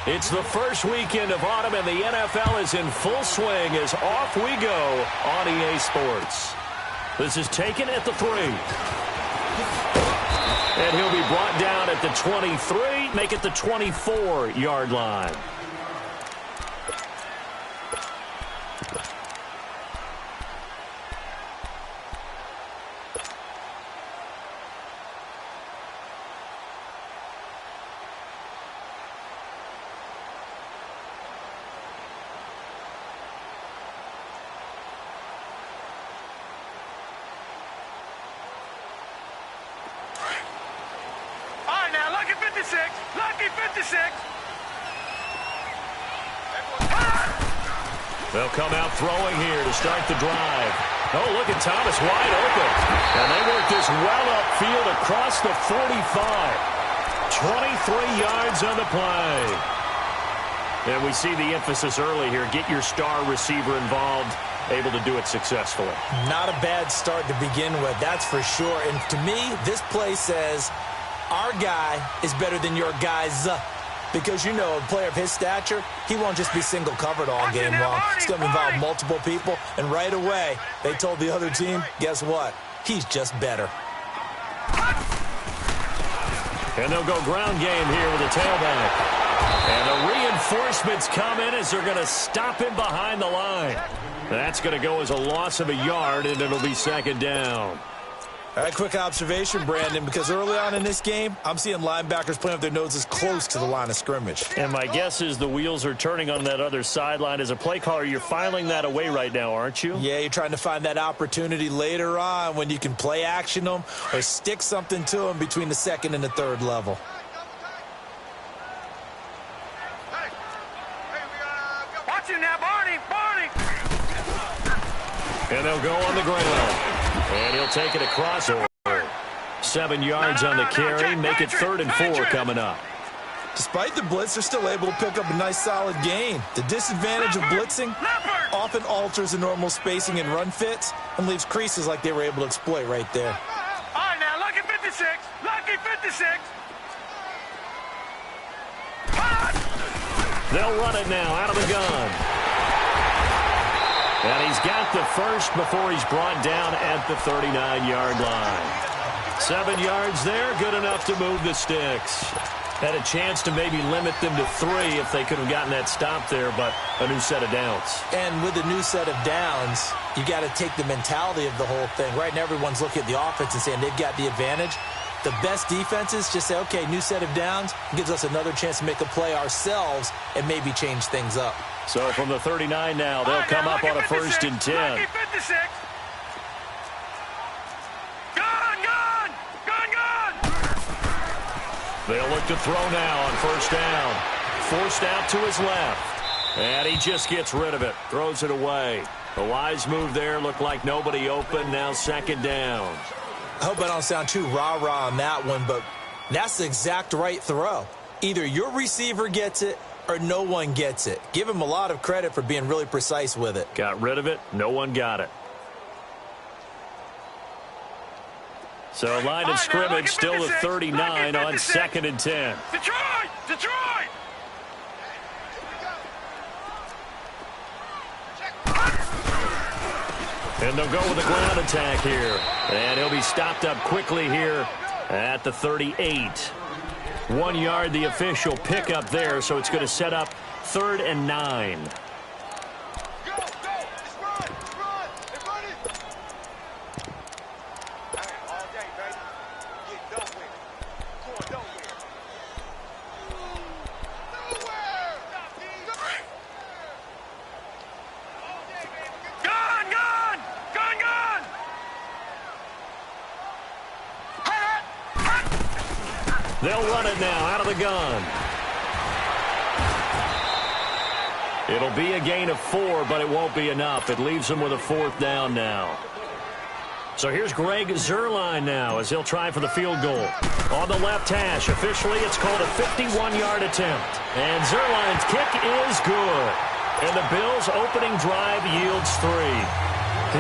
It's the first weekend of autumn, and the NFL is in full swing as off we go on EA Sports. This is taken at the 3. And he'll be brought down at the 23, make it the 24-yard line. They'll come out throwing here to start the drive. Oh, look at Thomas wide open. And they work this well upfield across the 45. 23 yards on the play. And we see the emphasis early here. Get your star receiver involved, able to do it successfully. Not a bad start to begin with, that's for sure. And to me, this play says our guy is better than your guy's. Because, you know, a player of his stature, he won't just be single covered all game long. He's going to involve multiple people. And right away, they told the other team, guess what? He's just better. And they'll go ground game here with a tailback. And the reinforcements come in as they're going to stop him behind the line. That's going to go as a loss of a yard, and it'll be second down. All right, quick observation, Brandon, because early on in this game, I'm seeing linebackers playing with their noses close to the line of scrimmage. And my guess is the wheels are turning on that other sideline. As a play caller, you're filing that away right now, aren't you? Yeah, you're trying to find that opportunity later on when you can play action them or stick something to them between the second and the third level. Watch him now, Barney! And they'll go on the ground. And he'll take it across. 7 yards on the carry. Make it 3rd and 4 coming up. Despite the blitz, they're still able to pick up a nice, solid gain. The disadvantage of blitzing often alters the normal spacing and run fits and leaves creases like they were able to exploit right there. All right, now, lucky 56. Lucky 56. They'll run it now out of the gun. And he's got the first before he's brought down at the 39-yard line. 7 yards there, good enough to move the sticks. Had a chance to maybe limit them to 3 if they could have gotten that stop there, but a new set of downs. And with a new set of downs, you got to take the mentality of the whole thing. Right now, everyone's looking at the offense and saying they've got the advantage. The best defenses just say, okay, new set of downs gives us another chance to make a play ourselves and maybe change things up. So from the 39 now, they'll come up on a 1st and 10. They'll look to throw now on 1st down. Forced out to his left. And he just gets rid of it. Throws it away. A wise move there. Looked like nobody open. Now 2nd down. I hope I don't sound too rah-rah on that one, but that's the exact right throw. Either your receiver gets it or no one gets it. Give him a lot of credit for being really precise with it. Got rid of it. No one got it. So line of scrimmage still the 39 on 2nd and 10. Detroit! And they'll go with a ground attack here. And he'll be stopped up quickly here at the 38. 1 yard, the official pickup there, so it's going to set up 3rd and 9. They'll run it now out of the gun. It'll be a gain of 4, but it won't be enough. It leaves them with a 4th down now. So here's Greg Zuerlein now as he'll try for the field goal. On the left hash, officially it's called a 51-yard attempt. And Zuerlein's kick is good. And the Bills' opening drive yields 3.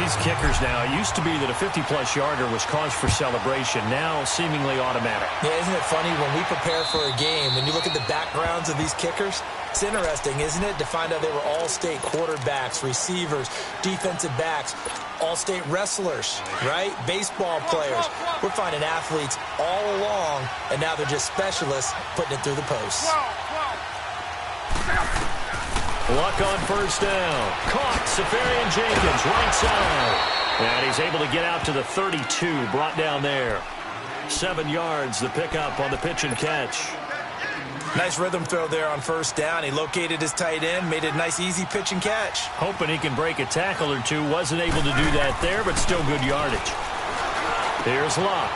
These kickers now, it used to be that a 50-plus yarder was cause for celebration. Now, seemingly automatic. Yeah, isn't it funny when we prepare for a game, when you look at the backgrounds of these kickers, it's interesting, isn't it, to find out they were all-state quarterbacks, receivers, defensive backs, all-state wrestlers, right? Baseball players. We're finding athletes all along, and now they're just specialists putting it through the posts. Luck on first down. Caught. Safarian Jenkins, right side. And he's able to get out to the 32, brought down there. 7 yards, the pickup on the pitch and catch. Nice rhythm throw there on first down. He located his tight end, made it a nice, easy pitch and catch. Hoping he can break a tackle or two. Wasn't able to do that there, but still good yardage. Here's Luck.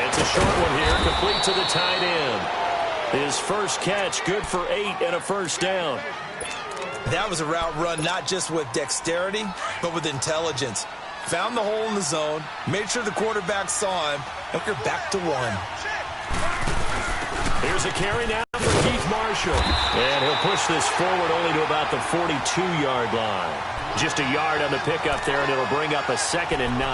It's a short one here, complete to the tight end. His first catch, good for 8 and a first down. That was a route run not just with dexterity, but with intelligence. Found the hole in the zone, made sure the quarterback saw him, and we're back to 1. Here's a carry now for Keith Marshall. And he'll push this forward only to about the 42-yard line. Just a yard on the pickup there, and it'll bring up a 2nd and 9.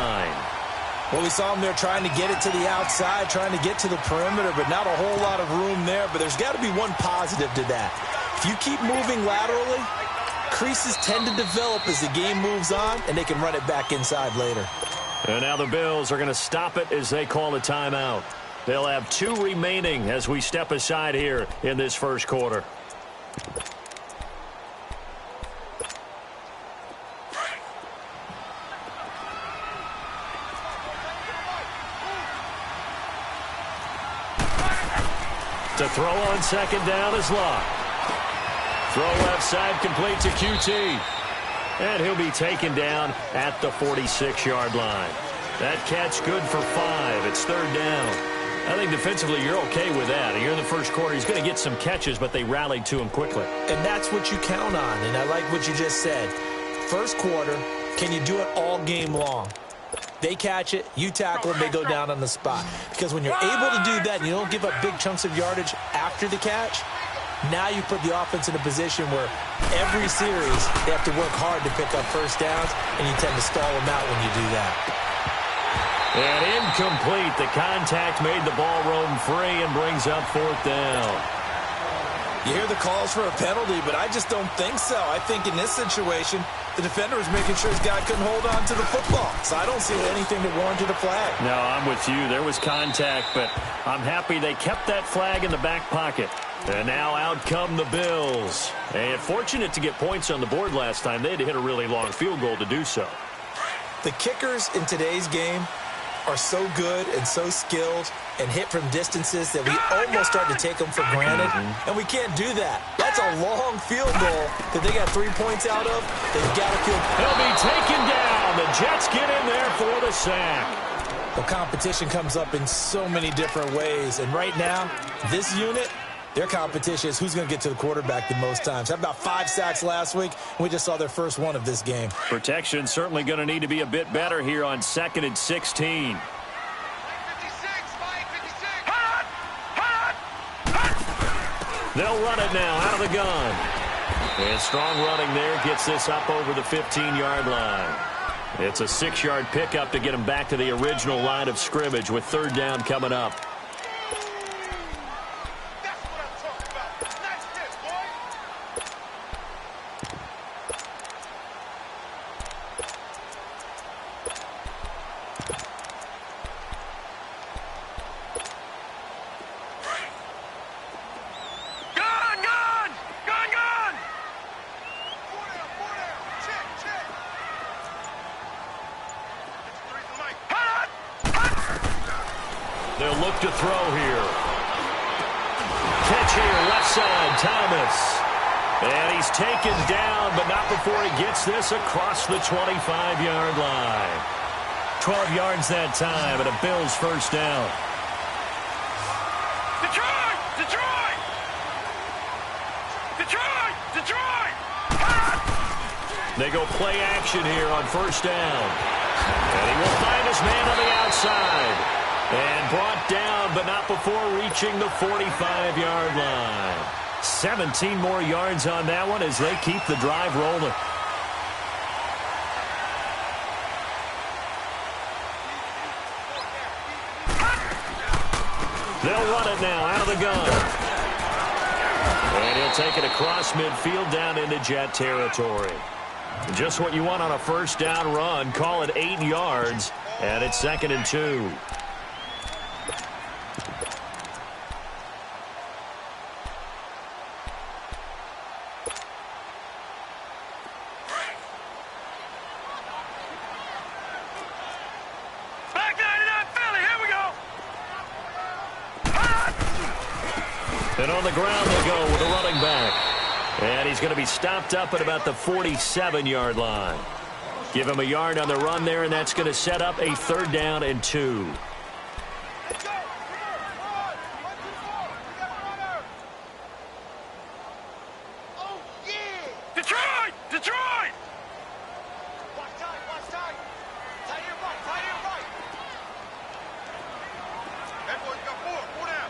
Well, we saw him there trying to get it to the outside, trying to get to the perimeter, but not a whole lot of room there. But there's got to be one positive to that. If you keep moving laterally, creases tend to develop as the game moves on, and they can run it back inside later. And now the Bills are going to stop it as they call a timeout. They'll have 2 remaining as we step aside here in this first quarter. To throw on second down is Luck. Throw left side complete to QT. And he'll be taken down at the 46-yard line. That catch good for 5. It's 3rd down. I think defensively you're okay with that. Here in the first quarter, he's going to get some catches, but they rallied to him quickly. And that's what you count on, and I like what you just said. First quarter, can you do it all game long? They catch it, you tackle them, they go down on the spot. Because when you're able to do that and you don't give up big chunks of yardage after the catch, now you put the offense in a position where every series they have to work hard to pick up first downs, and you tend to stall them out when you do that. And incomplete. The contact made the ball roam free and brings up 4th down. You hear the calls for a penalty, but I just don't think so. I think in this situation, the defender was making sure his guy couldn't hold on to the football. So I don't see anything that warranted a flag. No, I'm with you. There was contact, but I'm happy they kept that flag in the back pocket. And now out come the Bills. And fortunate to get points on the board last time. They had to hit a really long field goal to do so. The kickers in today's game are so good and so skilled and hit from distances that we almost start to take them for granted, and we can't do that. That's a long field goal that they got 3 points out of. They've got to feel. He'll be taken down. The Jets get in there for the sack. The competition comes up in so many different ways, and right now, this unit, their competition is who's going to get to the quarterback the most times. Had about 5 sacks last week. We just saw their first one of this game. Protection certainly going to need to be a bit better here on 2nd and 16. They'll run it now out of the gun. And strong running there gets this up over the 15-yard line. It's a 6-yard pickup to get him back to the original line of scrimmage with 3rd down coming up. They'll look to throw here. Catch here, left side, Thomas. And he's taken down, but not before he gets this across the 25-yard line. 12 yards that time, and a Bills first down. Detroit! Detroit! Detroit! Detroit! They go play action here on first down. And he will find his man on the outside. And brought down, but not before reaching the 45-yard line. 17 more yards on that one as they keep the drive rolling. They'll run it now out of the gun. And he'll take it across midfield down into Jet territory. Just what you want on a first down run. Call it 8 yards, and it's 2nd and 2. And on the ground they go with a running back. And he's going to be stopped up at about the 47-yard line. Give him a yard on the run there, and that's going to set up a 3rd down and 2. Detroit! Detroit!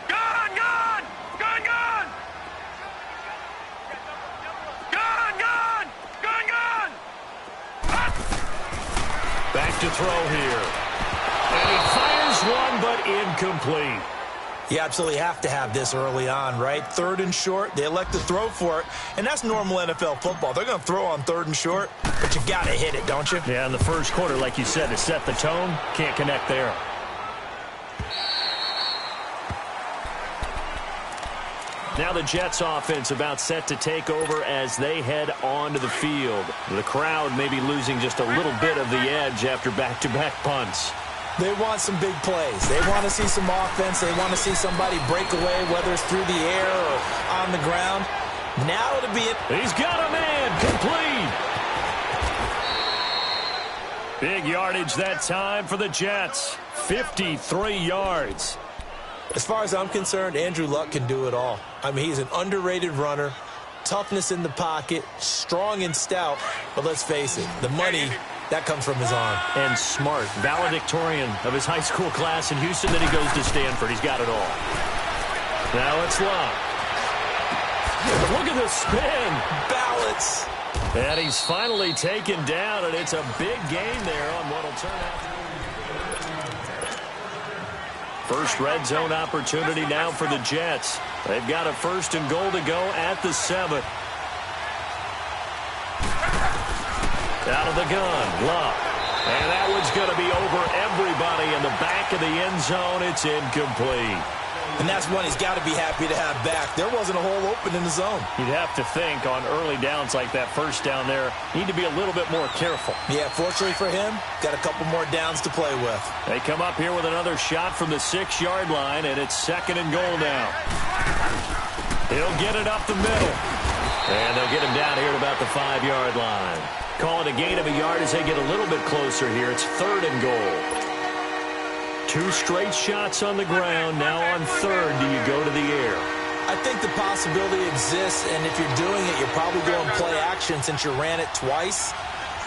Gun! Gun! Gun! Gun! Gun! Gun! Gun! Gun! Back to throw here. And he fires one, but incomplete. You absolutely have to have this early on, right? 3rd and short, they elect to throw for it, and that's normal NFL football. They're going to throw on 3rd and short, but you got to hit it, don't you? Yeah, in the first quarter, like you said, to set the tone, can't connect there. Now the Jets offense about set to take over as they head onto the field. The crowd may be losing just a little bit of the edge after back-to-back punts. They want some big plays. They want to see some offense. They want to see somebody break away, whether it's through the air or on the ground. Now to be it. He's got a man complete. Big yardage that time for the Jets. 53 yards. As far as I'm concerned, Andrew Luck can do it all. I mean, he's an underrated runner, toughness in the pocket, strong and stout. But let's face it, the money, that comes from his arm. And smart, valedictorian of his high school class in Houston. Then he goes to Stanford. He's got it all. Now it's Luck. Look at the spin. Balance. And he's finally taken down, and it's a big gain there on what will turn out to be. First red zone opportunity now for the Jets. They've got a 1st and goal to go at the 7. Out of the gun, Luck. And that one's going to be over everybody in the back of the end zone. It's incomplete. And that's one he's got to be happy to have back. There wasn't a hole open in the zone. You'd have to think on early downs like that first down there, need to be a little bit more careful. Yeah, fortunately for him, got a couple more downs to play with. They come up here with another shot from the 6-yard line, and it's 2nd and goal now. He'll get it up the middle. And they'll get him down here at about the 5-yard line. Call it a gain of a yard as they get a little bit closer here. It's 3rd and goal. 2 straight shots on the ground. Now on 3rd, do you go to the air? I think the possibility exists, and if you're doing it, you're probably going play action since you ran it twice.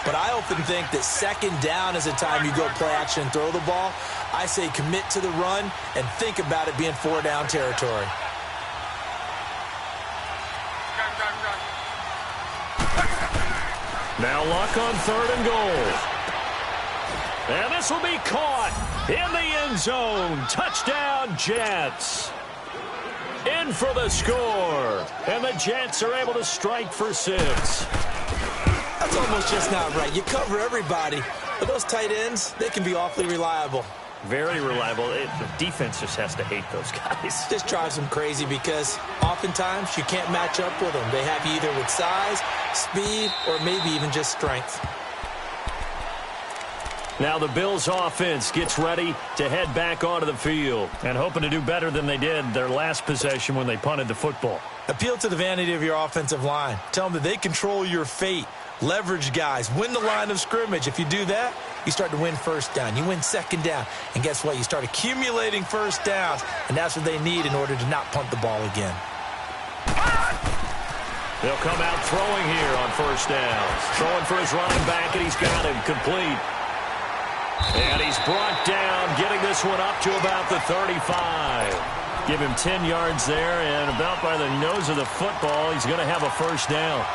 But I often think that 2nd down is the time you go play action and throw the ball. I say commit to the run and think about it being 4-down territory. Now Luck on 3rd and goal. And this will be caught in the end zone. Touchdown, Jets. In for the score. And the Jets are able to strike for 6. That's almost just not right. You cover everybody. But those tight ends, they can be awfully reliable. Very reliable. The defense just has to hate those guys. This drives them crazy because oftentimes you can't match up with them. They have you either with size, speed, or maybe even just strength. Now the Bills offense gets ready to head back onto the field and hoping to do better than they did their last possession when they punted the football. Appeal to the vanity of your offensive line. Tell them that they control your fate. Leverage guys. Win the line of scrimmage. If you do that, you start to win 1st down. You win 2nd down. And guess what? You start accumulating 1st downs. And that's what they need in order to not punt the ball again. They'll come out throwing here on 1st down. Throwing for his running back, and he's got him complete. And he's brought down, getting this one up to about the 35. Give him 10 yards there, and about by the nose of the football, he's going to have a 1st down.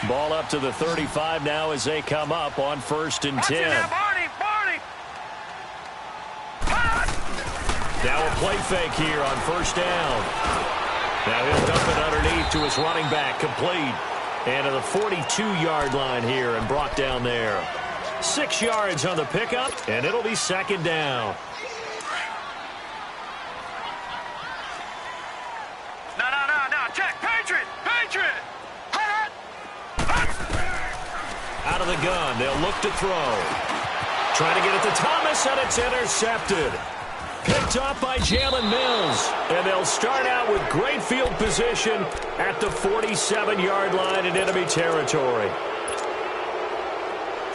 Ball up to the 35 now as they come up on 1st and 10. Barney! Now a play fake here on 1st down. Now he'll dump it underneath to his running back, complete. And to the 42-yard line here and brought down there. 6 yards on the pickup, and it'll be 2nd down. No. Check. Patriot. Out of the gun, they'll look to throw. Trying to get it to Thomas, and it's intercepted. Picked up by Jalen Mills. And they'll start out with great field position at the 47-yard line in enemy territory.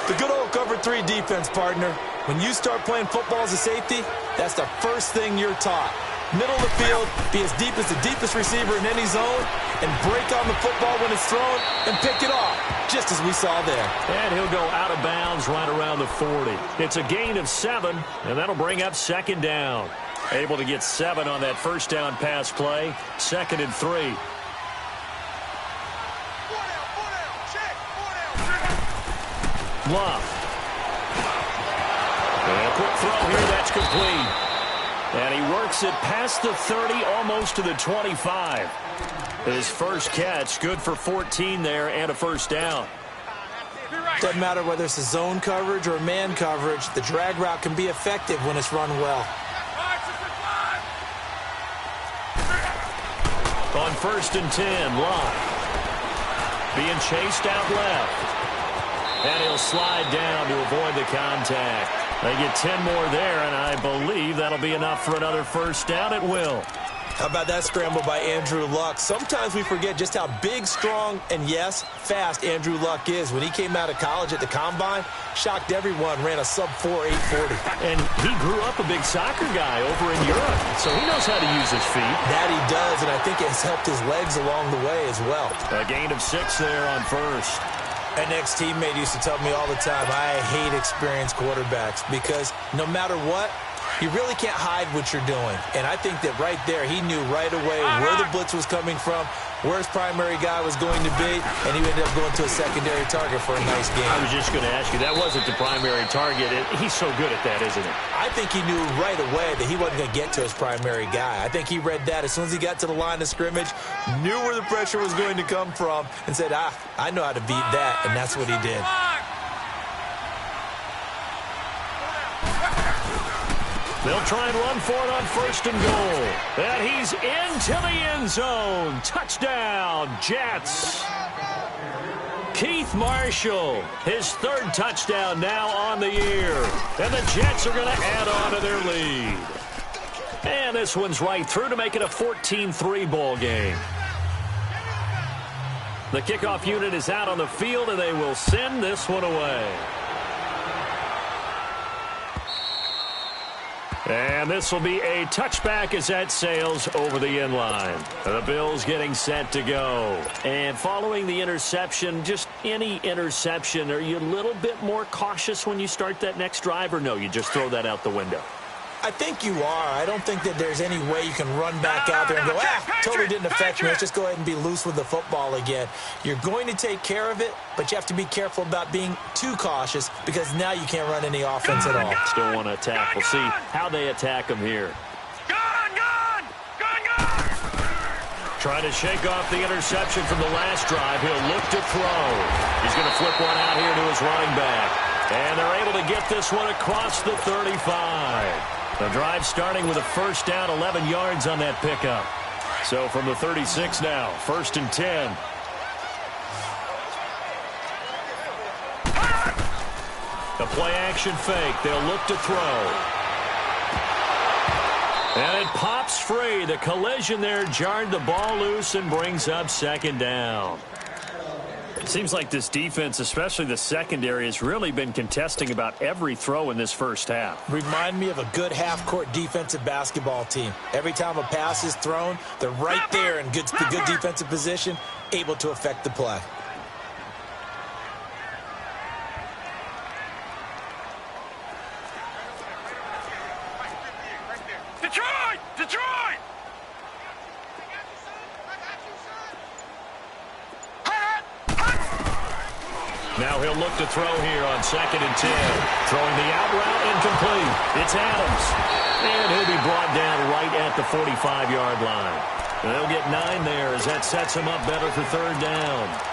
The good old cover 3 defense, partner. When you start playing football as a safety, that's the first thing you're taught. Middle of the field, be as deep as the deepest receiver in any zone, and break on the football when it's thrown and pick it off, just as we saw there. And he'll go out of bounds right around the 40. It's a gain of 7, and that'll bring up 2nd down. Able to get 7 on that 1st down pass play. 2nd and 3. Love. And a quick throw here, that's complete. And he works it past the 30, almost to the 25. His first catch, good for 14 there and a 1st down. Doesn't matter whether it's a zone coverage or man coverage, the drag route can be effective when it's run well. On 1st and 10, Love. Being chased out left. And he'll slide down to avoid the contact. They get 10 more there, and I believe that'll be enough for another 1st down. It will. How about that scramble by Andrew Luck? Sometimes we forget just how big, strong, and, yes, fast Andrew Luck is. When he came out of college at the Combine, shocked everyone, ran a sub-4 840. And he grew up a big soccer guy over in Europe, so he knows how to use his feet. That he does, and I think it has helped his legs along the way as well. A gain of 6 there on 1st. An ex-teammate used to tell me all the time, I hate experienced quarterbacks because no matter what, you really can't hide what you're doing. And I think that right there, he knew right away where the blitz was coming from, where his primary guy was going to be, and he ended up going to a secondary target for a nice game. I was just going to ask you, that wasn't the primary target. He's so good at that, isn't he? I think he knew right away that he wasn't going to get to his primary guy. I think he read that as soon as he got to the line of scrimmage, knew where the pressure was going to come from, and said, I know how to beat that, and that's what he did. They'll try and run for it on 1st and goal. And he's into the end zone. Touchdown, Jets. Keith Marshall, his 3rd touchdown now on the year. And the Jets are going to add on to their lead. And this one's right through to make it a 14-3 ball game. The kickoff unit is out on the field, and they will send this one away. And this will be a touchback as that sails over the end line. The Bills getting set to go. And following the interception, just any interception, are you a little bit more cautious when you start that next drive, or no, you just throw that out the window? I think you are. I don't think that there's any way you can run back out there and go, totally didn't affect me. Let's just go ahead and be loose with the football again. You're going to take care of it, but you have to be careful about being too cautious because now you can't run any offense at all. Still want to attack. We'll see how they attack him here. Gun! Trying to shake off the interception from the last drive. He'll look to throw. He's going to flip one out here to his running back. And they're able to get this one across the 35. The drive starting with a 1st down, 11 yards on that pickup. So from the 36 now, 1st and 10. A play-action fake. They'll look to throw. And it pops free. The collision there jarred the ball loose and brings up 2nd down. It seems like this defense, especially the secondary, has really been contesting about every throw in this first half. Remind me of a good half-court defensive basketball team. Every time a pass is thrown, they're right there in good defensive position, able to affect the play. Detroit! Now he'll look to throw here on 2nd and 10. Throwing the out route incomplete. It's Adams. And he'll be brought down right at the 45-yard line. They'll get 9 there as that sets him up better for 3rd down.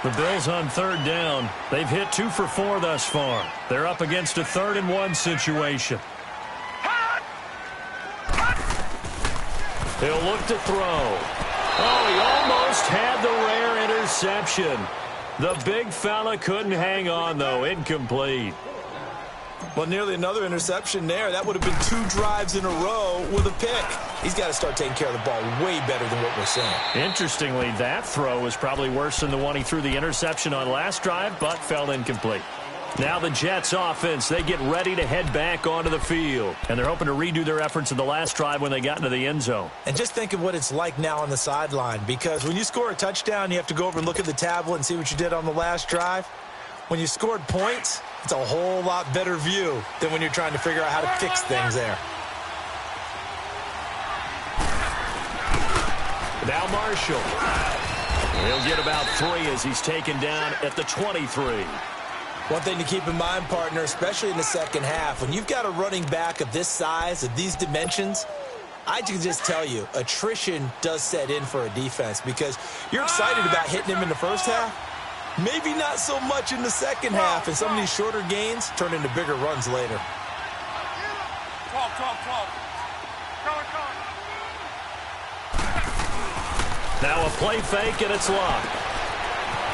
The Bills on 3rd down. They've hit 2 for 4 thus far. They're up against a 3rd and 1 situation. He'll look to throw. Oh, he almost had the rare interception. The big fella couldn't hang on, though. Incomplete. Well, nearly another interception there. That would have been 2 drives in a row with a pick. He's got to start taking care of the ball way better than what we're seeing. Interestingly, that throw was probably worse than the one he threw the interception on last drive, but fell incomplete. Now the Jets offense, they get ready to head back onto the field. And they're hoping to redo their efforts in the last drive when they got into the end zone. And just think of what it's like now on the sideline, because when you score a touchdown, you have to go over and look at the tablet and see what you did on the last drive. When you scored points, it's a whole lot better view than when you're trying to figure out how to fix things there. Now Marshall. He'll get about 3 as he's taken down at the 23. One thing to keep in mind, partner, especially in the second half, when you've got a running back of this size, of these dimensions, I can just tell you, attrition does set in for a defense because you're excited about hitting him in the first half. Maybe not so much in the second half, and some of these shorter gains turn into bigger runs later. Now a play fake, and it's Luck.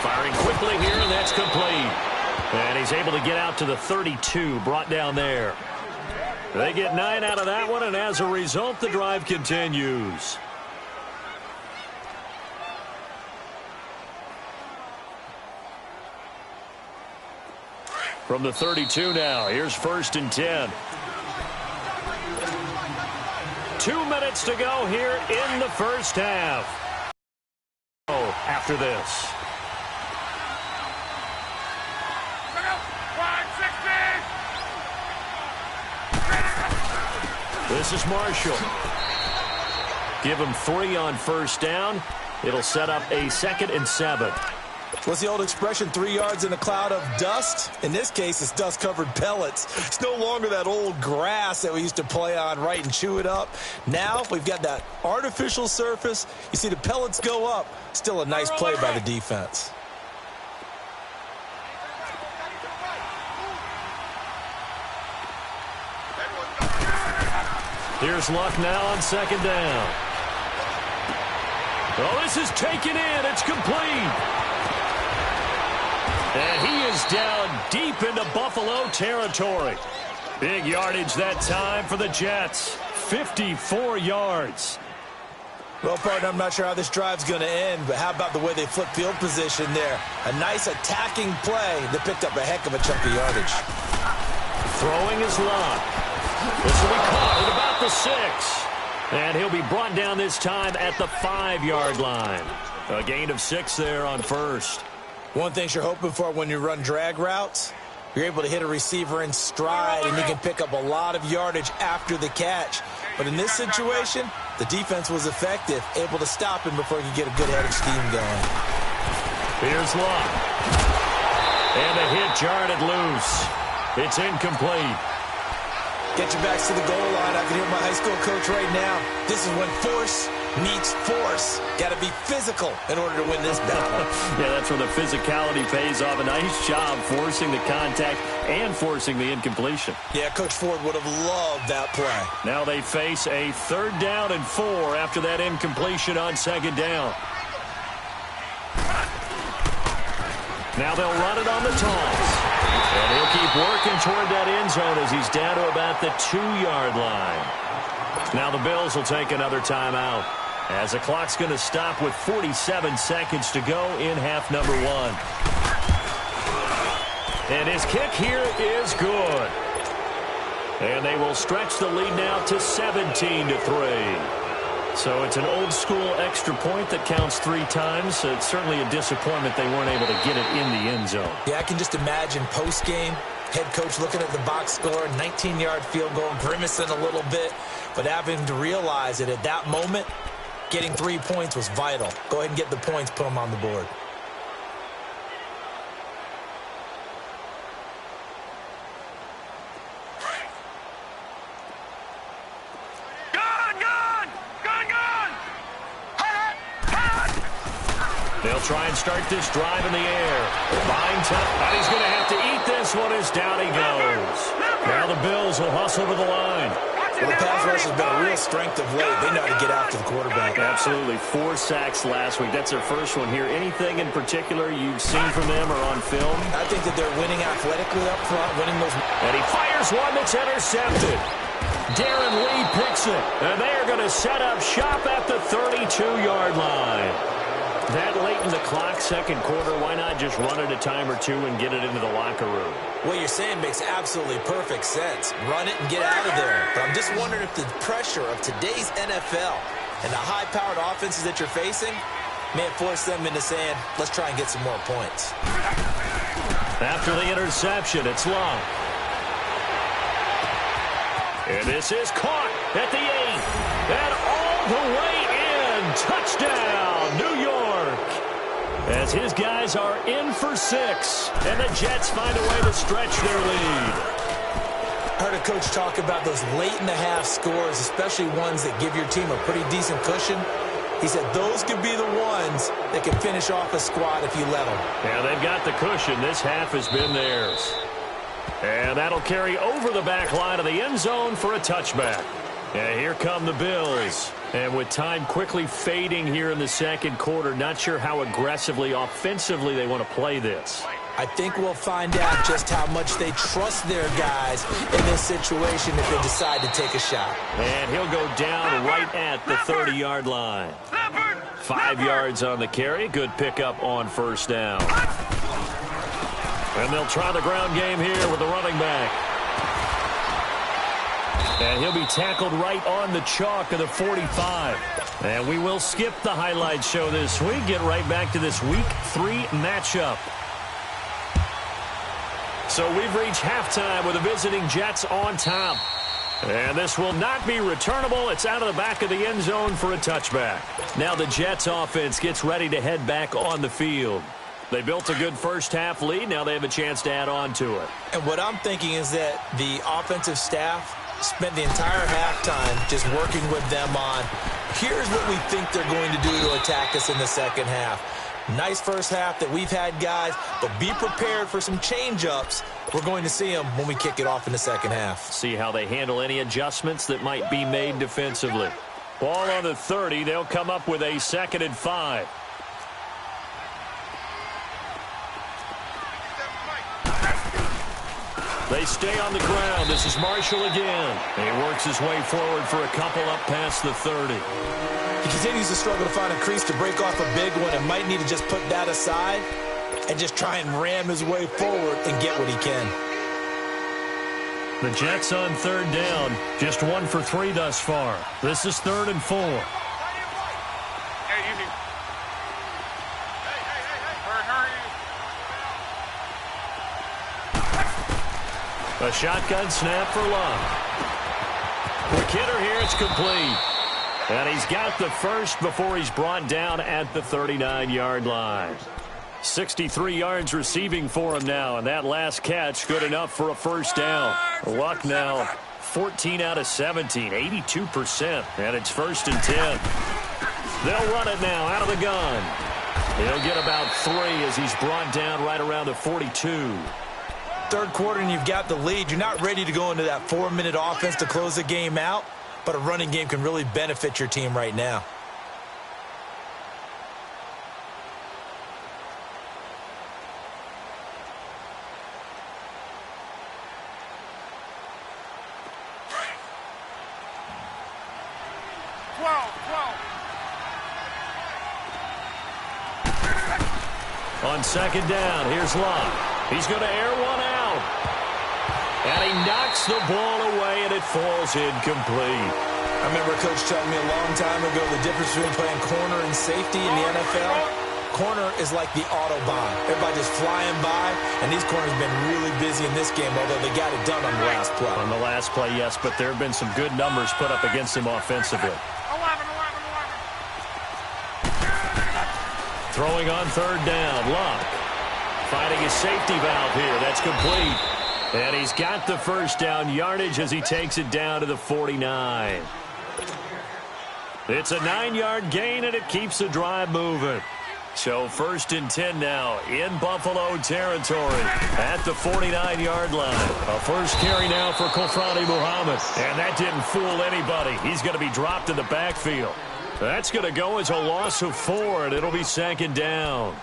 Firing quickly here, and that's complete. And he's able to get out to the 32, brought down there. They get 9 out of that one, and as a result, the drive continues. From the 32 now, here's 1st and 10. 2 minutes to go here in the first half. After this. This is Marshall. Give him 3 on 1st down. It'll set up a 2nd and 7. What's the old expression, 3 yards in a cloud of dust? In this case, it's dust-covered pellets. It's no longer that old grass that we used to play on, right, and chew it up. Now we've got that artificial surface. You see the pellets go up. Still a nice play by the defense. Here's Luck now on 2nd down. Oh, this is taken in. It's complete. And he is down deep into Buffalo territory. Big yardage that time for the Jets. 54 yards. Well, partner, I'm not sure how this drive's going to end, but how about the way they flip field position there? A nice attacking play that picked up a heck of a chunk of yardage. Throwing is Luck. This will be caught at about the 6. And he'll be brought down this time at the 5-yard line. A gain of 6 there on 1st. One thing you're hoping for when you run drag routes, you're able to hit a receiver in stride, and you can pick up a lot of yardage after the catch. But in this situation, the defense was effective, able to stop him before he could get a good head of steam going. Here's Luck. And a hit jarred it loose. It's incomplete. Get your backs to the goal line. I can hear my high school coach right now. This is when force meets force. Got to be physical in order to win this battle. Yeah, that's where the physicality pays off. A nice job forcing the contact and forcing the incompletion. Yeah, Coach Ford would have loved that play. Now they face a 3rd down and 4 after that incompletion on 2nd down. Now they'll run it on the toss. And he'll keep working toward that end zone as he's down to about the 2-yard line. Now the Bills will take another timeout as the clock's going to stop with 47 seconds to go in half number 1. And his kick here is good. And they will stretch the lead now to 17-3. So it's an old-school extra point that counts 3 times. So it's certainly a disappointment they weren't able to get it in the end zone. Yeah, I can just imagine post-game Head coach looking at the box score, 19-yard field goal, grimacing a little bit, but having to realize that at that moment, getting 3 points was vital. Go ahead and get the points, put them on the board. They'll try and start this drive in the air. Buying time, and he's going to have to eat this one as down he goes. Now the Bills will hustle to the line. Well, the pass rush has been a real strength of late. They know how to get after the quarterback. Absolutely. 4 sacks last week. That's their first one here. Anything in particular you've seen from them or on film? I think that they're winning athletically up front, winning those. And he fires one that's intercepted. Darren Lee picks it. And they are going to set up shop at the 32-yard line. That late in the clock, second quarter, why not just run it a time or two and get it into the locker room? What you're saying makes absolutely perfect sense. Run it and get out of there. But I'm just wondering if the pressure of today's NFL and the high-powered offenses that you're facing may have forced them into saying, let's try and get some more points. After the interception, it's long. And this is caught at the 8. And all the way in. Touchdown, New York. As his guys are in for 6. And the Jets find a way to stretch their lead. I heard a coach talk about those late-in-the-half scores, especially ones that give your team a pretty decent cushion. He said those could be the ones that can finish off a squad if you let them. Yeah, they've got the cushion. This half has been theirs. And that'll carry over the back line of the end zone for a touchback. And here come the Bills. And with time quickly fading here in the second quarter, not sure how aggressively, offensively they want to play this. I think we'll find out just how much they trust their guys in this situation if they decide to take a shot. And he'll go down right at the 30-yard line. 5 yards on the carry. Good pickup on first down. And they'll try the ground game here with the running back. And he'll be tackled right on the chalk of the 45. And we will skip the highlight show this week. Get right back to this Week 3 matchup. So we've reached halftime with the visiting Jets on top. And this will not be returnable. It's out of the back of the end zone for a touchback. Now the Jets offense gets ready to head back on the field. They built a good first-half lead. Now they have a chance to add on to it. And what I'm thinking is that the offensive staff spent the entire halftime just working with them on, here's what we think they're going to do to attack us in the second half. Nice first half that we've had, guys, but be prepared for some change-ups. We're going to see them when we kick it off in the second half. See how they handle any adjustments that might be made defensively. Ball on the 30. They'll come up with a 2nd and 5. They stay on the ground. This is Marshall again. He works his way forward for a couple up past the 30. He continues to struggle to find a crease to break off a big one and might need to just put that aside and just try and ram his way forward and get what he can. The Jets on 3rd down. Just 1 for 3 thus far. This is 3rd and 4. A shotgun snap for Love. The kidder here, it's complete. And he's got the first before he's brought down at the 39-yard line. 63 yards receiving for him now, and that last catch good enough for a first down. Luck now 14 out of 17, 82%, and it's 1st and 10. They'll run it now out of the gun. He'll get about 3 as he's brought down right around the 42. Third quarter and you've got the lead. You're not ready to go into that 4-minute offense to close the game out, but a running game can really benefit your team right now. On 2nd down, here's Love. He's going to air one out. And he knocks the ball away, and it falls incomplete. I remember a coach telling me a long time ago the difference between playing corner and safety in the NFL. corner is like the Autobahn. Everybody just flying by, and these corners have been really busy in this game, although they got it done on the last play. On the last play, yes, but there have been some good numbers put up against him offensively. 11. Throwing on third down, Luck. Finding his safety valve here. That's complete. And he's got the first down yardage as he takes it down to the 49. It's a 9-yard gain, and it keeps the drive moving. So 1st and 10 now in Buffalo territory at the 49-yard line. A first carry now for Kofrani Muhammad. And that didn't fool anybody. He's going to be dropped in the backfield. That's going to go as a loss of 4, and it'll be 2nd down.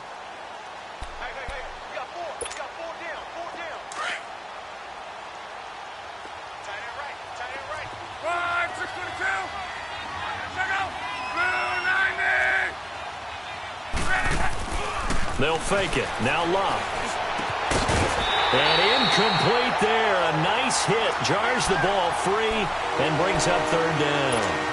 They'll fake it. Now Luck. And incomplete there. A nice hit. Jars the ball free and brings up 3rd down.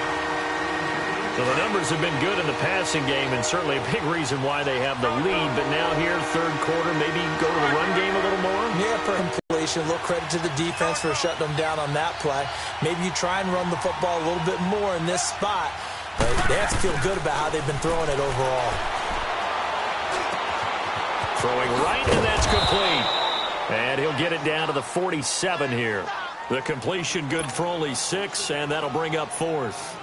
So the numbers have been good in the passing game, and certainly a big reason why they have the lead. But now here, 3rd quarter, maybe go to the run game a little more? Yeah, for completion. A little credit to the defense for shutting them down on that play. Maybe you try and run the football a little bit more in this spot. But they have to feel good about how they've been throwing it overall. Throwing right, and that's complete. And he'll get it down to the 47 here. The completion good for only 6, and that'll bring up 4th.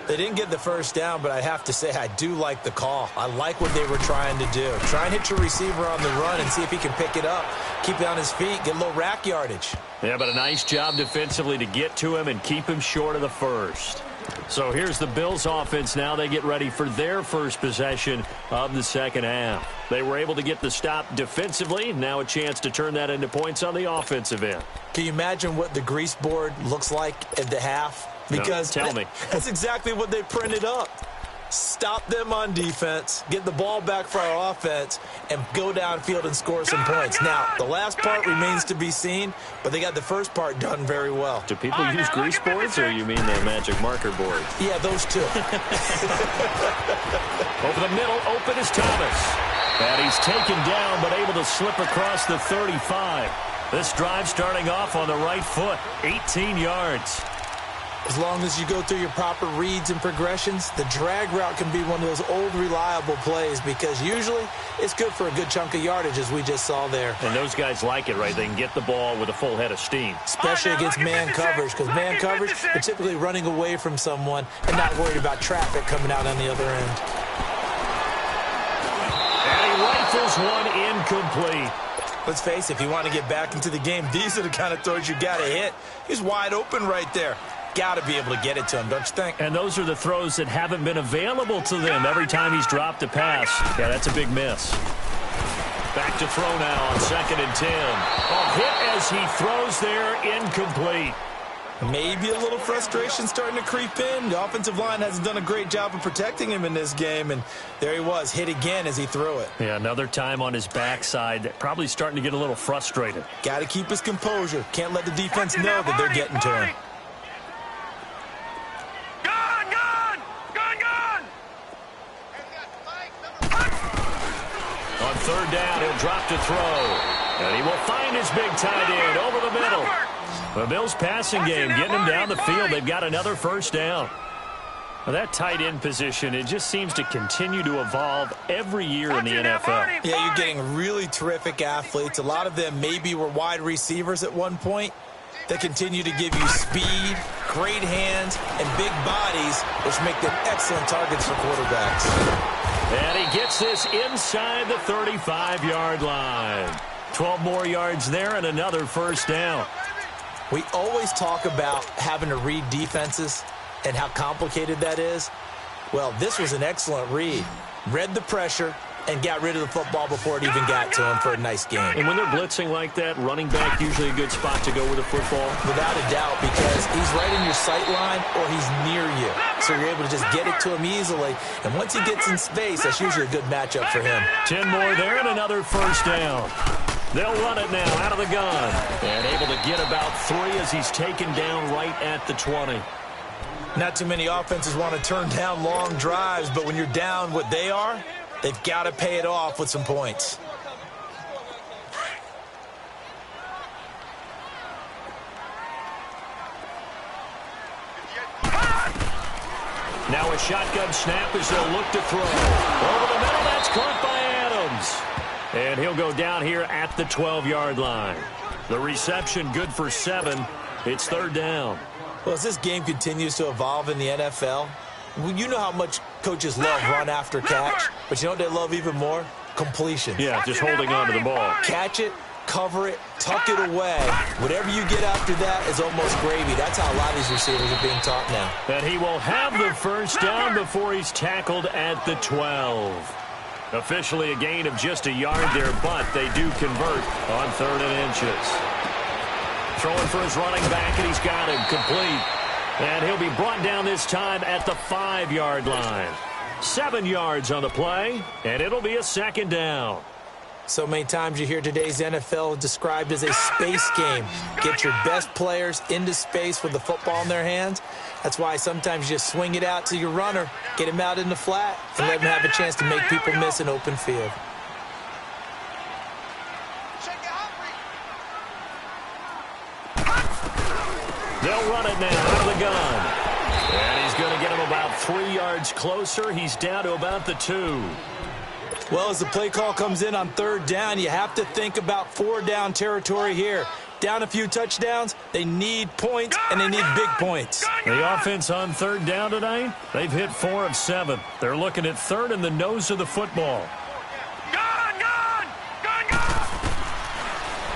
They didn't get the first down, but I have to say I do like the call. I like what they were trying to do. Try and hit your receiver on the run and see if he can pick it up. Keep it on his feet, get a little rack yardage. Yeah, but a nice job defensively to get to him and keep him short of the first. So here's the Bills offense now. They get ready for their first possession of the second half. They were able to get the stop defensively. Now a chance to turn that into points on the offensive end. Can you imagine what the grease board looks like at the half? Because no, tell me. That's exactly what they printed up. Stop them on defense, get the ball back for our offense, and go downfield and score some points. Now, the last part remains to be seen, but they got the first part done very well. Do people use grease boards, or you mean the magic marker board? Yeah, those two. Over the middle, open is Thomas. And he's taken down, but able to slip across the 35. This drive starting off on the right foot, 18 yards. As long as you go through your proper reads and progressions, the drag route can be one of those old reliable plays because usually it's good for a good chunk of yardage, as we just saw there. And those guys like it, right? They can get the ball with a full head of steam. Especially against man coverage, because man coverage, they're typically running away from someone and not worried about traffic coming out on the other end. And he rifles one incomplete. Let's face it, if you want to get back into the game, these are the kind of throws you got to hit. He's wide open right there. Got to be able to get it to him, don't you think? And those are the throws that haven't been available to them every time he's dropped a pass. Yeah, that's a big miss. Back to throw now on 2nd and 10. A hit as he throws there, incomplete. Maybe a little frustration starting to creep in. The offensive line hasn't done a great job of protecting him in this game, and there he was, hit again as he threw it. Yeah, another time on his backside, probably starting to get a little frustrated. Got to keep his composure. Can't let the defense know that they're getting to him. On 3rd down, he'll drop to throw. And he will find his big tight end over the middle. The Bills passing game getting him down the field. They've got another first down. Well, that tight end position, it just seems to continue to evolve every year in the NFL. Yeah, you're getting really terrific athletes. A lot of them maybe were wide receivers at one point. They continue to give you speed, great hands, and big bodies, which make them excellent targets for quarterbacks. And he gets this inside the 35-yard line. 12 more yards there and another first down. We always talk about having to read defenses and how complicated that is. Well, this was an excellent read. Read the pressure and got rid of the football before it even got to him for a nice game. And when they're blitzing like that, running back usually a good spot to go with the football? Without a doubt, because he's right in your sight line or he's near you. So you're able to just get it to him easily. And once he gets in space, that's usually a good matchup for him. 10 more there and another first down. They'll run it now out of the gun. And able to get about 3 as he's taken down right at the 20. Not too many offenses want to turn down long drives, but when you're down what they are, They've got to pay it off with some points. Now a shotgun snap as they'll look to throw. Over the middle, that's caught by Adams. And he'll go down here at the 12-yard line. The reception good for 7. It's 3rd down. Well, as this game continues to evolve in the NFL, you know how much coaches love run after catch, but you know what they love even more? Completion. Yeah, just holding on to the ball. Catch it, cover it, tuck it away. Whatever you get after that is almost gravy. That's how a lot of these receivers are being taught now. And he will have the first down before he's tackled at the 12. Officially a gain of just a yard there, but they do convert on 3rd and inches. Throwing for his running back, and he's got him complete. And he'll be brought down this time at the 5-yard line. 7 yards on the play, and it'll be a 2nd down. So many times you hear today's NFL described as a space game. Get your best players into space with the football in their hands. That's why sometimes you just swing it out to your runner, get him out in the flat, and let him have a chance to make people miss an open field. They'll run it now out of the gun. And he's going to get him about 3 yards closer. He's down to about the 2. Well, as the play call comes in on 3rd down, you have to think about 4-down territory here. Down a few touchdowns, they need points, and they need big points. The offense on 3rd down tonight, they've hit 4 of 7. They're looking at 3rd in the nose of the football. Gone!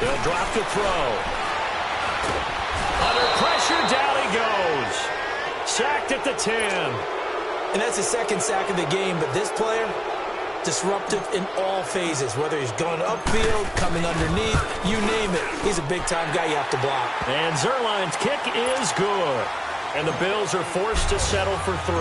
They'll drop to throw. Under pressure, down he goes. Sacked at the 10. And that's the 2nd sack of the game, but this player, disruptive in all phases, whether he's going upfield, coming underneath, you name it. He's a big-time guy you have to block. And Zerline's kick is good. And the Bills are forced to settle for 3.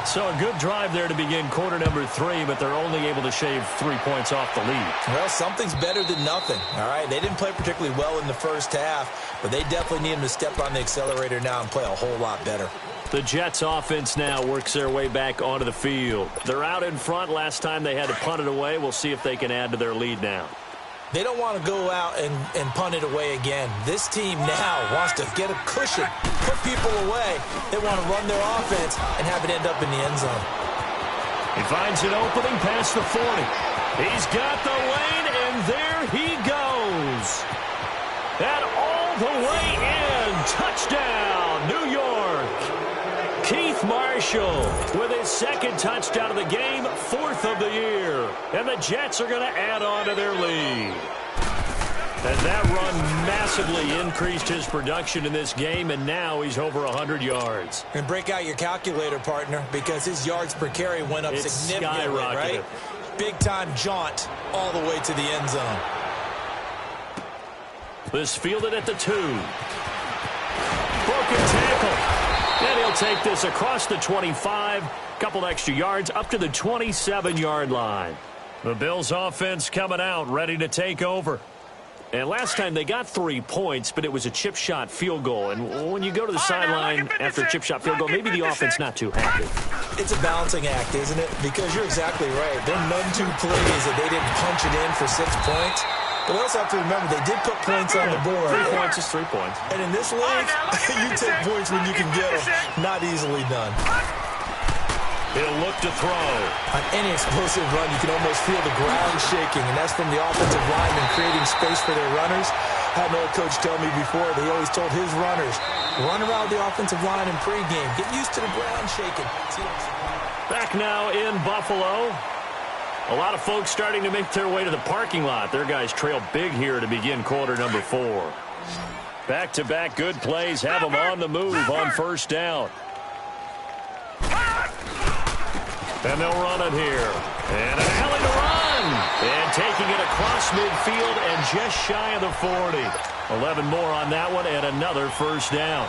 So a good drive there to begin quarter number 3, but they're only able to shave 3 points off the lead. Well, something's better than nothing, all right? They didn't play particularly well in the first half, but they definitely need him to step on the accelerator now and play a whole lot better. The Jets offense now works their way back onto the field. They're out in front. Last time they had to punt it away. We'll see if they can add to their lead now. They don't want to go out and punt it away again. This team now wants to get a cushion, put people away. They want to run their offense and have it end up in the end zone. He finds an opening past the 40. He's got the lane, and there he goes. And all the way in. Touchdown, New York. Keith Marshall with his 2nd touchdown of the game, 4th of the year. And the Jets are going to add on to their lead. And that run massively increased his production in this game, and now he's over 100 yards. And break out your calculator, partner, because his yards per carry went up significantly, right? Big-time jaunt all the way to the end zone. This fielded at the 2. Broken tackle. And he'll take this across the 25, couple extra yards up to the 27-yard line. The Bills offense coming out, ready to take over. And last time they got 3 points, but it was a chip shot field goal. And when you go to the sideline after a chip shot field goal, maybe the offense not too happy. It's a balancing act, isn't it? Because you're exactly right. There are none too plays that they didn't punch it in for 6 points. But we also have to remember they did put points on the board. 3 points is 3 points. And in this league, you take points when you can get them. Not easily done. He'll look to throw. On any explosive run, you can almost feel the ground shaking, and that's from the offensive linemen creating space for their runners. I had an old coach tell me before, they always told his runners, run around the offensive line in pregame. Get used to the ground shaking. Back now in Buffalo. A lot of folks starting to make their way to the parking lot. Their guys trail big here to begin quarter number 4. Back-to-back good plays have them on the move on 1st down. And they'll run it here. And an alley to run. And taking it across midfield and just shy of the 40. 11 more on that one and another 1st down.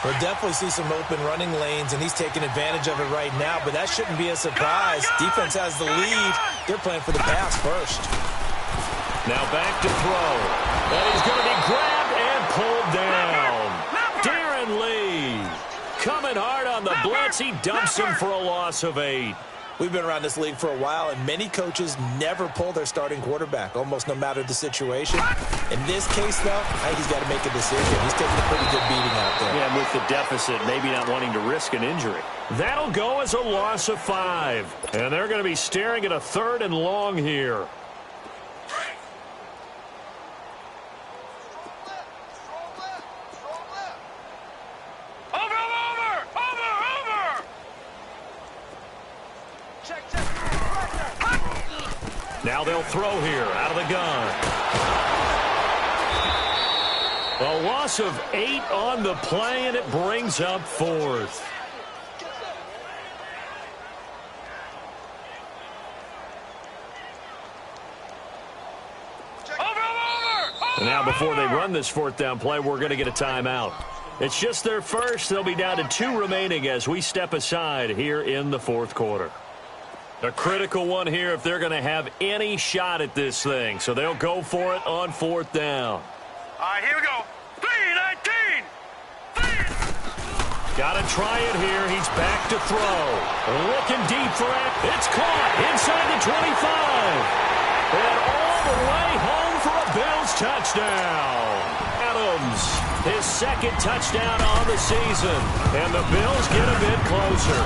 We'll definitely see some open running lanes, and he's taking advantage of it right now, but that shouldn't be a surprise. Defense has the lead. They're playing for the pass first. Now back to throw. And he's going to be grabbed and pulled down. Darren Lee coming hard on the blitz. He dumps him for a loss of 8. We've been around this league for a while, and many coaches never pull their starting quarterback, almost no matter the situation. In this case, though, I think he's got to make a decision. He's taking a pretty good beating out there. Yeah, with the deficit, maybe not wanting to risk an injury. That'll go as a loss of 5. And they're going to be staring at a 3rd and long here. Now they'll throw here out of the gun. A loss of 8 on the play, and it brings up 4th. Now before they run this 4th down play, we're going to get a timeout. It's just their first. They'll be down to 2 remaining as we step aside here in the 4th quarter. A critical one here if they're going to have any shot at this thing. So they'll go for it on 4th down. All right, here we go. 3-19. Got to try it here. He's back to throw. Looking deep for it. It's caught inside the 25. And all the way home for a Bills touchdown. Adams, his 2nd touchdown on the season. And the Bills get a bit closer.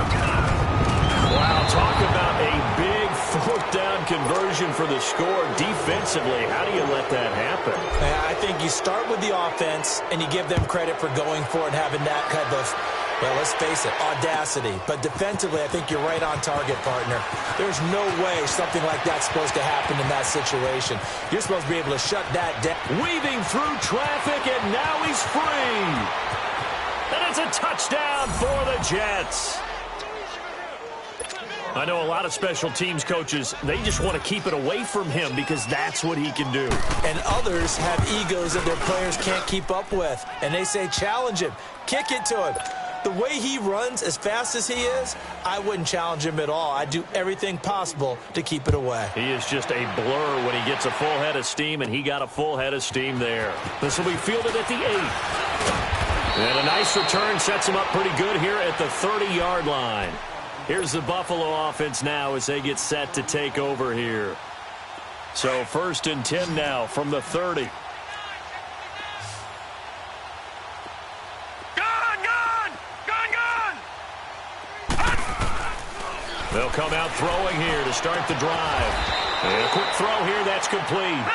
Wow, talk about a big 4th down conversion for the score. Defensively, how do you let that happen? I think you start with the offense, and you give them credit for going for it, having that kind of, well, let's face it, audacity. But defensively, I think you're right on target, partner. There's no way something like that's supposed to happen in that situation. You're supposed to be able to shut that down. Weaving through traffic, and now he's free. And it's a touchdown for the Jets. I know a lot of special teams coaches, they just want to keep it away from him because that's what he can do. And others have egos that their players can't keep up with. And they say, challenge him, kick it to him. The way he runs as fast as he is, I wouldn't challenge him at all. I'd do everything possible to keep it away. He is just a blur when he gets a full head of steam, and he got a full head of steam there. This will be fielded at the 8. And a nice return sets him up pretty good here at the 30-yard line. Here's the Buffalo offense now as they get set to take over here. So 1st and 10 now from the 30. They'll come out throwing here to start the drive. And a quick throw here, that's complete.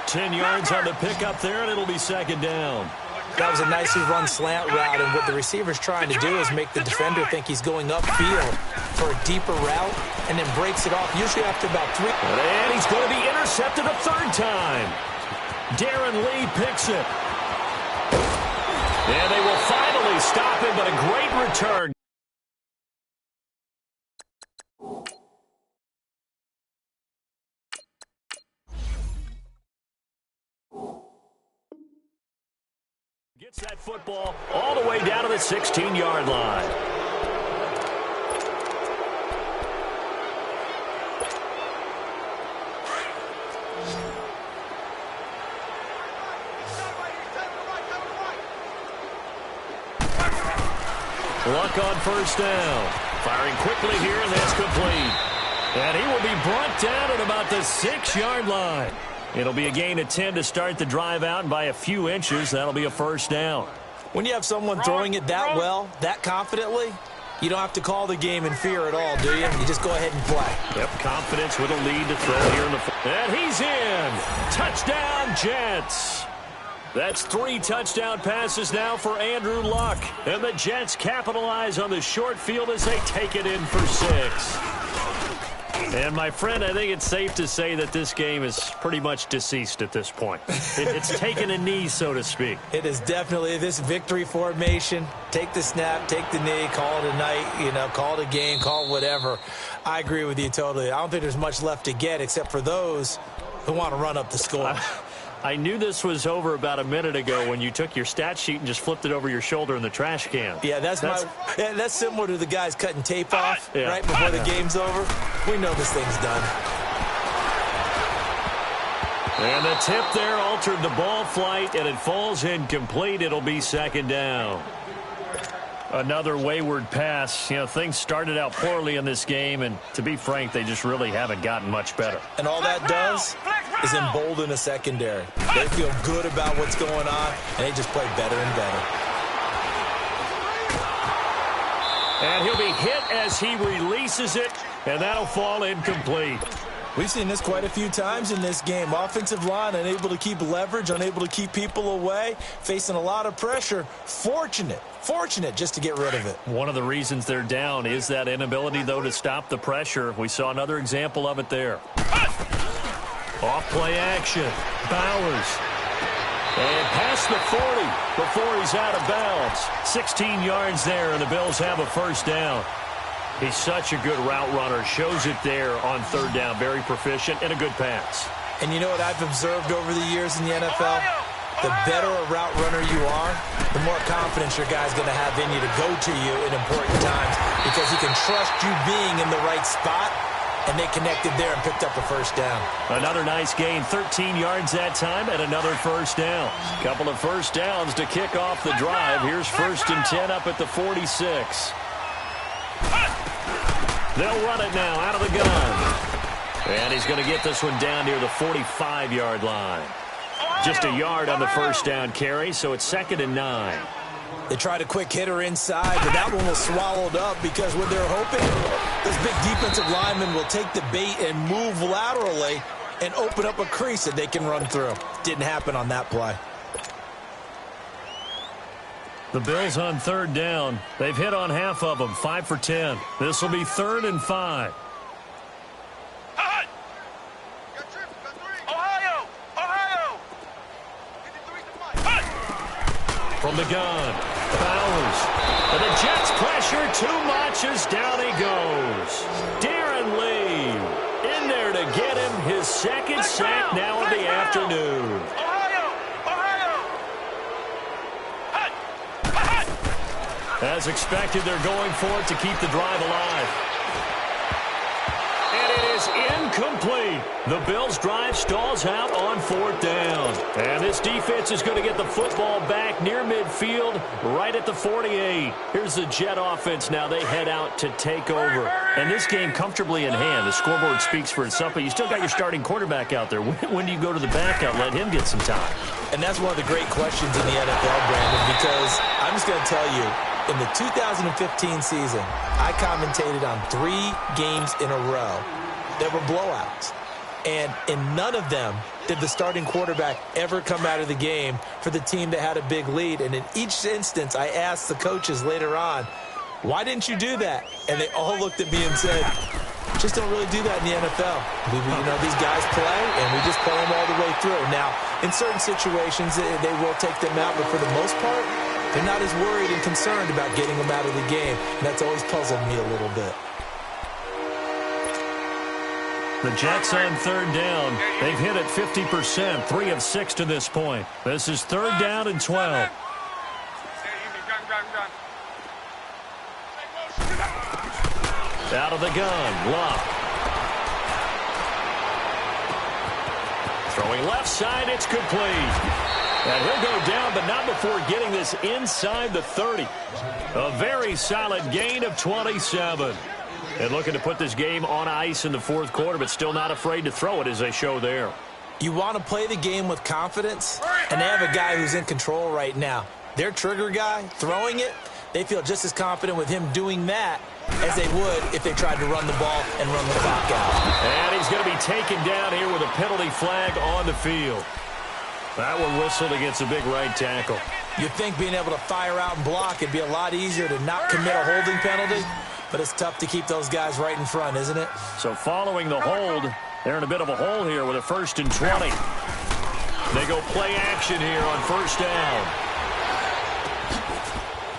10 yards on the pickup there, and it'll be 2nd down. That was a nicely run slant route, and what the receiver's trying to do is make the defender think he's going upfield for a deeper route, and then breaks it off, usually after about 3. And he's going to be intercepted a 3rd time. Darren Lee picks it. And they will finally stop him, but a great return. Gets that football all the way down to the 16-yard line. Luck on 1st down. Firing quickly here, and that's complete. And he will be brought down at about the 6-yard line. It'll be a gain of 10 to start the drive out, and by a few inches, that'll be a 1st down. When you have someone throwing it that well, that confidently, you don't have to call the game in fear at all, do you? You just go ahead and play. Yep, confidence with a lead to throw here in the... And he's in! Touchdown, Jets! That's 3 touchdown passes now for Andrew Luck. And the Jets capitalize on the short field as they take it in for 6. And, my friend, I think it's safe to say that this game is pretty much deceased at this point. It's taken a knee, so to speak. It is definitely this victory formation. Take the snap, take the knee, call it a night, call it a game, call it whatever. I agree with you totally. I don't think there's much left to get except for those who want to run up the score. I knew this was over about a minute ago when you took your stat sheet and just flipped it over your shoulder in the trash can. Yeah, that's similar to the guys cutting tape off right before the game's over. We know this thing's done. And the tip there altered the ball flight, and it falls incomplete. It'll be 2nd down. Another wayward pass. You know, things started out poorly in this game, and to be frank, they just really haven't gotten much better. And all that does is embolden a secondary. They feel good about what's going on, and they just play better and better. And he'll be hit as he releases it, and that'll fall incomplete. We've seen this quite a few times in this game. Offensive line unable to keep leverage, unable to keep people away, facing a lot of pressure. Fortunate just to get rid of it. One of the reasons they're down is that inability, though, to stop the pressure. We saw another example of it there. Off-play action. Bowers. And past the 40 before he's out of bounds. 16 yards there, and the Bills have a first down. He's such a good route runner. Shows it there on third down. Very proficient and a good pass. And you know what I've observed over the years in the NFL? The better a route runner you are, the more confidence your guy's going to have in you to go to you in important times because he can trust you being in the right spot, and they connected there and picked up a first down. Another nice gain, 13 yards that time, and another first down. Couple of first downs to kick off the drive. Here's 1st and 10 up at the 46. They'll run it now out of the gun. And he's going to get this one down near the 45-yard line. Just a yard on the first down carry, so it's 2nd and 9. They tried a quick hitter inside, but that one was swallowed up because what they're hoping, this big defensive lineman will take the bait and move laterally and open up a crease that they can run through. Didn't happen on that play. The Bills on third down. They've hit on half of them, 5 for 10. This will be 3rd and 5. From the gun, Bowers. And the Jets pressure too much as down he goes. Darren Lee in there to get him his 2nd sack now of the afternoon. As expected, they're going for it to keep the drive alive. And it is incomplete. The Bills' drive stalls out on 4th down. And this defense is going to get the football back near midfield, right at the 48. Here's the Jet offense now. They head out to take over. And this game comfortably in hand. The scoreboard speaks for itself, but you still got your starting quarterback out there. When do you go to the backup, let him get some time? And that's one of the great questions in the NFL, Brandon, because I'm just going to tell you, in the 2015 season, I commentated on 3 games in a row that were blowouts. And in none of them did the starting quarterback ever come out of the game for the team that had a big lead. And in each instance, I asked the coaches later on, why didn't you do that? And they all looked at me and said, just don't really do that in the NFL. You know, these guys play, and we just play them all the way through. Now, in certain situations, they will take them out, but for the most part, they're not as worried and concerned about getting them out of the game. And that's always puzzled me a little bit. The Jets on third down. They've hit it 50%, 3 of 6 to this point. This is 3rd down and 12. Out of the gun, Locke. Throwing left side, it's complete. And he'll go down, but not before getting this inside the 30. A very solid gain of 27. And looking to put this game on ice in the 4th quarter, but still not afraid to throw it as they show there. You want to play the game with confidence, and they have a guy who's in control right now. Their trigger guy, throwing it, they feel just as confident with him doing that as they would if they tried to run the ball and run the clock out. And he's going to be taken down here with a penalty flag on the field. That one whistled against a big right tackle. You'd think being able to fire out and block, it'd be a lot easier to not commit a holding penalty, but it's tough to keep those guys right in front, isn't it? So following the hold, they're in a bit of a hole here with a 1st and 20. They go play action here on 1st down.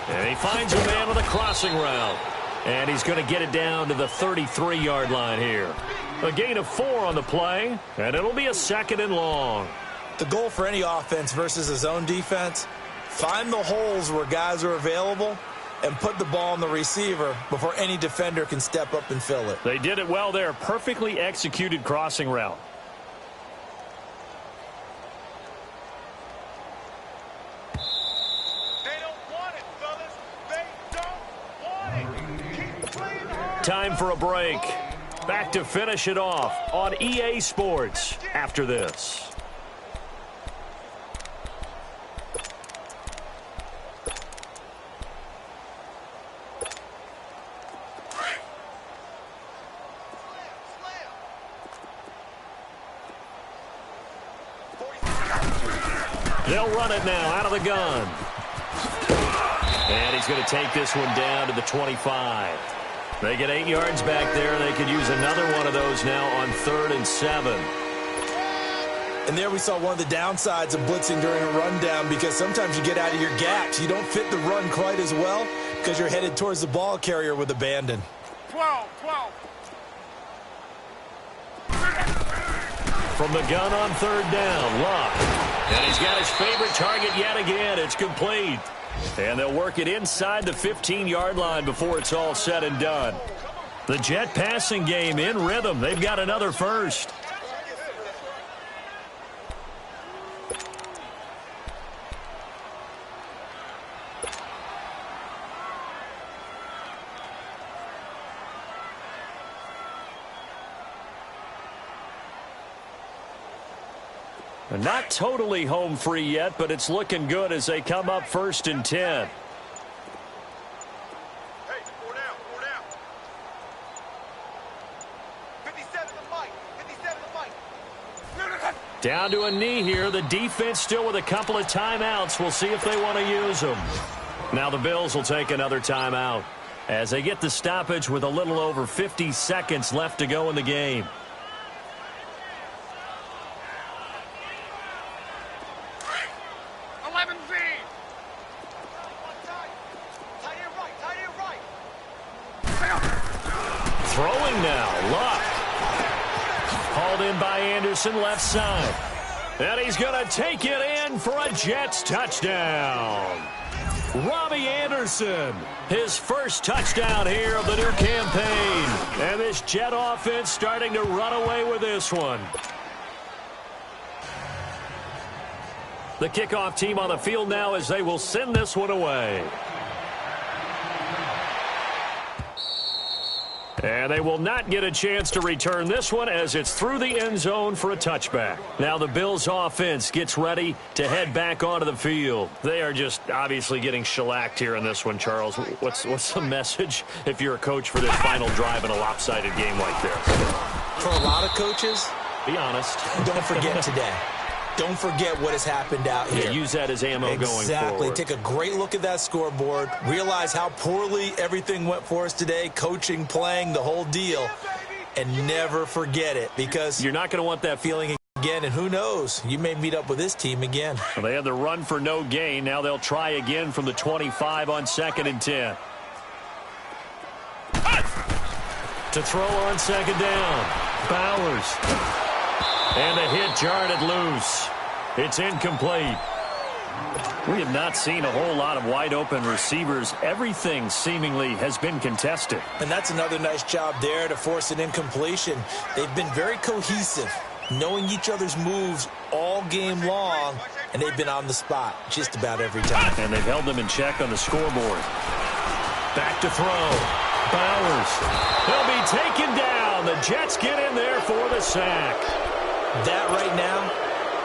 And he finds a man with a crossing route. And he's going to get it down to the 33-yard line here. A gain of 4 on the play, and it'll be a 2nd and long. The goal for any offense versus his own defense, find the holes where guys are available and put the ball on the receiver before any defender can step up and fill it. They did it well there. Perfectly executed crossing route. They don't want it, fellas. They don't Time for a break. Back to finish it off on EA Sports after this. They'll run it now out of the gun. And he's going to take this one down to the 25. They get 8 yards back there. They could use another one of those now on 3rd and 7. And there we saw one of the downsides of blitzing during a rundown, because sometimes you get out of your gaps. You don't fit the run quite as well because you're headed towards the ball carrier with abandon. 12. From the gun on 3rd down, Luck. And he's got his favorite target yet again. It's complete. And they'll work it inside the 15-yard line before it's all said and done. The Jet passing game in rhythm. They've got another first. Not totally home free yet, but it's looking good as they come up 1st and 10. Hey, 4 down. 57 to Mike. Down to a knee here. The defense still with a couple of timeouts. We'll see if they want to use them. Now the Bills will take another timeout as they get the stoppage with a little over 50 seconds left to go in the game. Throwing now, Luck. Hauled in by Anderson, left side. And he's going to take it in for a Jets touchdown. Robbie Anderson, his first touchdown here of the new campaign. And this Jet offense starting to run away with this one. The kickoff team on the field now as they will send this one away. And they will not get a chance to return this one as it's through the end zone for a touchback. Now the Bills offense gets ready to head back onto the field. They are just obviously getting shellacked here in this one, Charles. What's the message if you're a coach for this final drive in a lopsided game like this? For a lot of coaches, be honest. Don't forget today. Don't forget what has happened out here. Yeah, use that as ammo going forward. Exactly. Take a great look at that scoreboard. Realize how poorly everything went for us today. Coaching, playing, the whole deal. And never forget it, because you're not going to want that feeling again. And who knows? You may meet up with this team again. Well, they had the run for no gain. Now they'll try again from the 25 on 2nd and 10. To throw on 2nd down. Bowers. And the hit jarred it loose. It's incomplete. We have not seen a whole lot of wide-open receivers. Everything seemingly has been contested. And that's another nice job there to force an incompletion. They've been very cohesive, knowing each other's moves all game long, and they've been on the spot just about every time. And they've held them in check on the scoreboard. Back to throw. Bowers. He'll be taken down. The Jets get in there for the sack. That right now,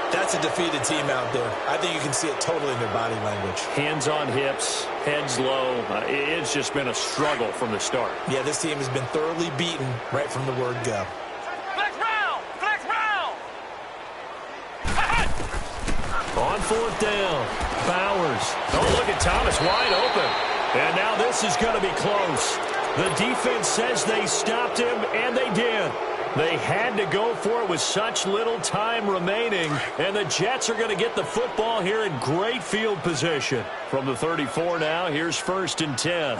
that's a defeated team out there. I think you can see it totally in their body language. Hands on hips, heads low. It's just been a struggle from the start. Yeah, this team has been thoroughly beaten right from the word go. Flex round! On 4th down, Bowers. Oh, look at Thomas wide open. And now this is going to be close. The defense says they stopped him, and they did. They had to go for it with such little time remaining, and the Jets are going to get the football here in great field position. From the 34 now, here's 1st and 10.